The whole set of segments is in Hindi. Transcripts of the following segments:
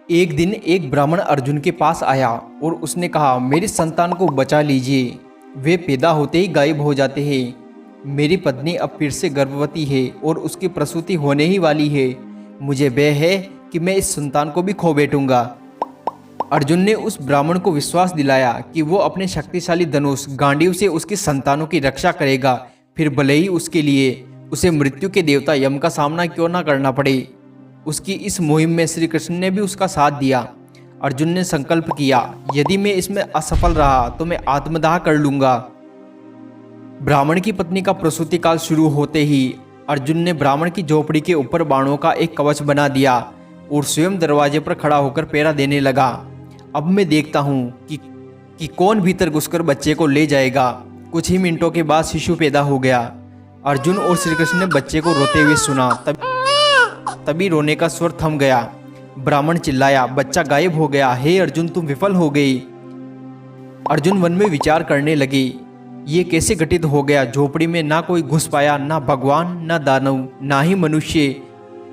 एक दिन एक ब्राह्मण अर्जुन के पास आया और उसने कहा, मेरी संतान को बचा लीजिए, वे पैदा होते ही गायब हो जाते हैं। मेरी पत्नी अब फिर से गर्भवती है और उसकी प्रसूति होने ही वाली है। मुझे भय है कि मैं इस संतान को भी खो बैठूंगा। अर्जुन ने उस ब्राह्मण को विश्वास दिलाया कि वो अपने शक्तिशाली धनुष गांडीव से उसकी संतानों की रक्षा करेगा, फिर भले ही उसके लिए उसे मृत्यु के देवता यम का सामना क्यों ना करना पड़े। उसकी इस मुहिम में श्री कृष्ण ने भी उसका साथ दिया। अर्जुन ने संकल्प किया, यदि मैं इसमें असफल रहा तो मैं आत्मदाह कर लूंगा। ब्राह्मण की पत्नी का प्रसूति काल शुरू होते ही अर्जुन ने ब्राह्मण की झोपड़ी के ऊपर बाणों का एक कवच बना दिया और स्वयं दरवाजे पर खड़ा होकर पहरा देने लगा। अब मैं देखता हूँ कि कौन भीतर घुसकर बच्चे को ले जाएगा। कुछ ही मिनटों के बाद शिशु पैदा हो गया। अर्जुन और श्री कृष्ण ने बच्चे को रोते हुए सुना। तभी रोने का स्वर थम गया। ब्राह्मण चिल्लाया, बच्चा गायब हो गया। हे अर्जुन, तुम विफल हो गई। अर्जुन मन में विचार करने लगे, ये कैसे घटित हो गया। झोपड़ी में ना कोई घुस पाया, ना भगवान, ना दानव, ना ही मनुष्य।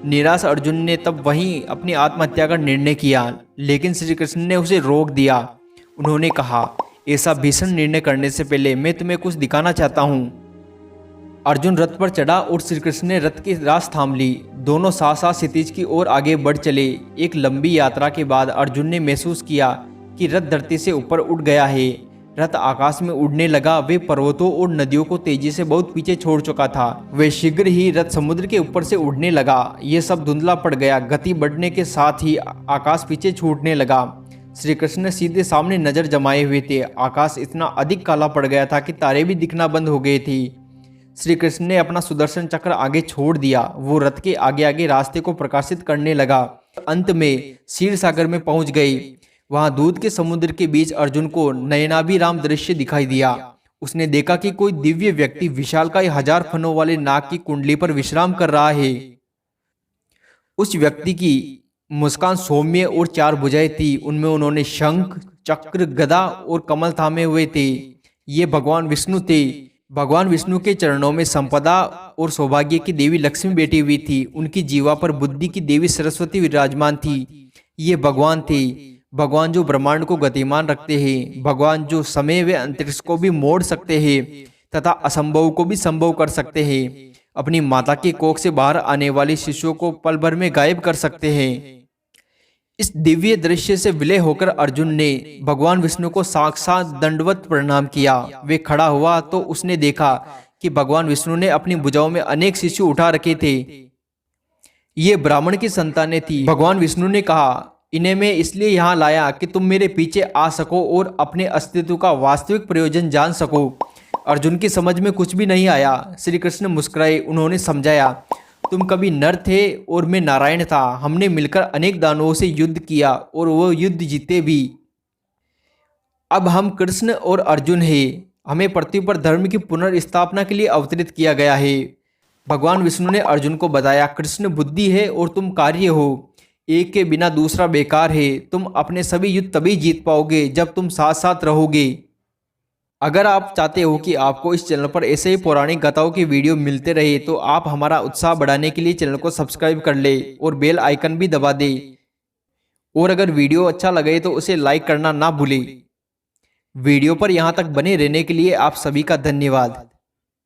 निराश अर्जुन ने तब वहीं अपनी आत्महत्या का निर्णय किया, लेकिन श्री कृष्ण ने उसे रोक दिया। उन्होंने कहा, ऐसा भीषण निर्णय करने से पहले मैं तुम्हें कुछ दिखाना चाहता हूँ। अर्जुन रथ पर चढ़ा और श्री कृष्ण ने रथ की रास थाम ली। दोनों साथ साथ क्षितिज की ओर आगे बढ़ चले। एक लंबी यात्रा के बाद अर्जुन ने महसूस किया कि रथ धरती से ऊपर उड़ गया है। रथ आकाश में उड़ने लगा। वे पर्वतों और नदियों को तेजी से बहुत पीछे छोड़ चुका था। वे शीघ्र ही रथ समुद्र के ऊपर से उड़ने लगा। ये सब धुंधला पड़ गया। गति बढ़ने के साथ ही आकाश पीछे छूटने लगा। श्री कृष्ण सीधे सामने नजर जमाए हुए थे। आकाश इतना अधिक काला पड़ गया था कि तारे भी दिखना बंद हो गए थे। श्री कृष्ण ने अपना सुदर्शन चक्र आगे छोड़ दिया। वो रथ के आगे आगे रास्ते को प्रकाशित करने लगा। अंत में क्षीर सागर में पहुंच गई। वहां दूध के समुद्र के बीच अर्जुन को नयनाभिराम दृश्य दिखाई दिया। उसने देखा कि कोई दिव्य व्यक्ति विशालकाय 1000 फनों वाले नाग की कुंडली पर विश्राम कर रहा है। उस व्यक्ति की मुस्कान सौम्य और 4 भुजाएं थी। उनमें उन्होंने शंख, चक्र, गदा और कमल थामे हुए थे। ये भगवान विष्णु थे। भगवान विष्णु के चरणों में संपदा और सौभाग्य की देवी लक्ष्मी बैठी हुई थी। उनकी जीवा पर बुद्धि की देवी सरस्वती विराजमान थी। ये भगवान थे, भगवान जो ब्रह्मांड को गतिमान रखते हैं, भगवान जो समय व अंतरिक्ष को भी मोड़ सकते हैं तथा असंभव को भी संभव कर सकते हैं। अपनी माता के कोख से बाहर आने वाले शिशुओं को पल भर में गायब कर सकते हैं। इस दिव्य दृश्य से विलय होकर अर्जुन ने भगवान विष्णु को साक्षात दंडवत प्रणाम किया। वे खड़ा हुआ तो उसने देखा कि भगवान विष्णु ने अपनी भुजाओं में अनेक शिशु उठा रखे थे। ये ब्राह्मण की संतानें थी। भगवान विष्णु ने कहा, इन्हें मैं इसलिए यहाँ लाया कि तुम मेरे पीछे आ सको और अपने अस्तित्व का वास्तविक प्रयोजन जान सको। अर्जुन की समझ में कुछ भी नहीं आया। श्री कृष्ण मुस्कुराए। उन्होंने समझाया, तुम कभी नर थे और मैं नारायण था। हमने मिलकर अनेक दानवों से युद्ध किया और वो युद्ध जीते भी। अब हम कृष्ण और अर्जुन हैं। हमें पृथ्वी पर धर्म की पुनर्स्थापना के लिए अवतरित किया गया है। भगवान विष्णु ने अर्जुन को बताया, कृष्ण बुद्धि है और तुम कार्य हो। एक के बिना दूसरा बेकार है। तुम अपने सभी युद्ध तभी जीत पाओगे जब तुम साथ साथ रहोगे। अगर आप चाहते हो कि आपको इस चैनल पर ऐसे ही पौराणिक गाथाओं की वीडियो मिलते रहे तो आप हमारा उत्साह बढ़ाने के लिए चैनल को सब्सक्राइब कर ले और बेल आइकन भी दबा दे। और अगर वीडियो अच्छा लगे तो उसे लाइक करना ना भूलें। वीडियो पर यहाँ तक बने रहने के लिए आप सभी का धन्यवाद।